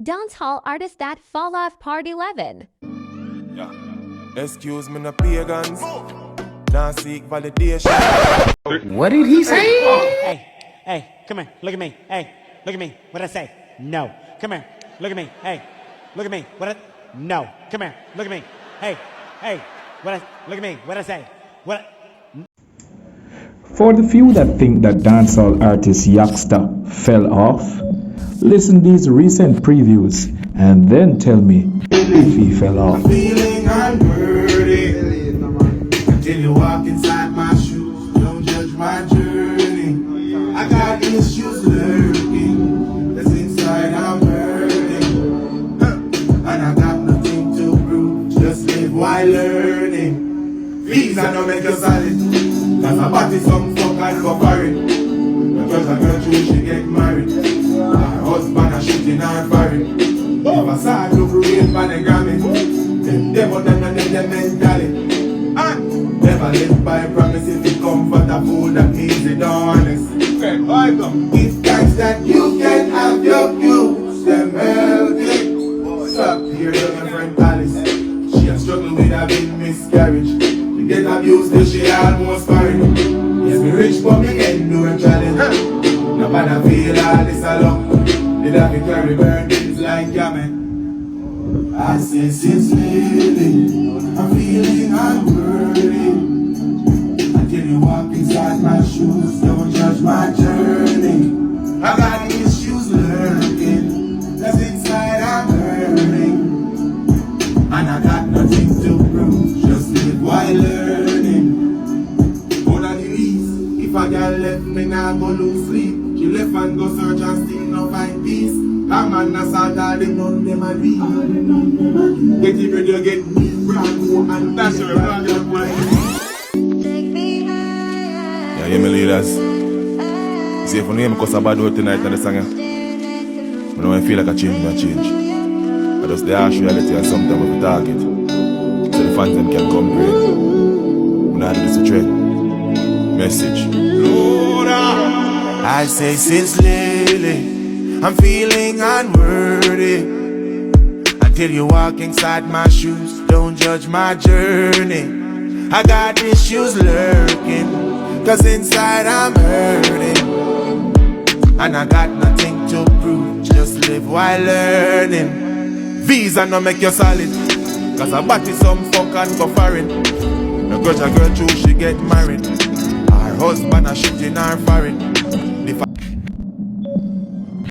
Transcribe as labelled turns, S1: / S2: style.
S1: Dancehall Artist that Fall Off Part 11.
S2: Yeah. Excuse me, no pagans. Now seek validation.
S3: What did he say?
S4: Hey, come here, look at me. Hey, look at me. What'd I say? No. Come here, look at me. Hey, look at me. No. Come here, look at me. Hey, look at me. What'd I say?
S3: For the few that think that dancehall artist YAKSTA fell off, listen these recent previews and then tell me if he fell off.
S5: Feeling unworthy until you walk inside my shoes. Don't judge my journey. I got issues lurking. That's inside I'm hurting. And I got nothing to prove. Just live while learning. Please, I don't make you solid. Cause I body some fuck and go for it. Because I got you, she get married. My husband a shooting her for it. If I saw look real for the Grammy, then they would not know them mentally. Never live by promise if you comfort a fool that means it honest. Give thanks that you can have your views, them healthy. Stop here, your friend Alice. She a struggle with a big miscarriage. She get abused till she almost married. Yes, me rich but me get no challenge. Nobody feel all this alone. Did I be carry burdens like Yaman? I say since lately, I'm feeling unworthy. Until you walk inside my shoes, don't judge my journey. I got issues lurking, that's inside I'm hurting. And I got nothing to prove, just live while learning. One of the least, if a girl left me now go lose sleep. She left and go search and still no find peace. A man assault all them none them a do. Get it ready to get me brand new and that's where I'm going.
S2: Yeah, hear me leaders. See if you hear me cause a bad word tonight in the song. I know I feel like a change. I just the harsh reality and sometimes we target. So the fans them can comprehend. We not do this to trade. Message. I say since lately, I'm feeling unworthy. Until you walk inside my shoes, don't judge my journey. I got issues lurking, cause inside I'm hurting. And I got nothing to prove, just live while learning. Visa no make you solid, cause I body some fuck and go foreign. No grudge a girl true, she get married. Her husband a shooting her foreign.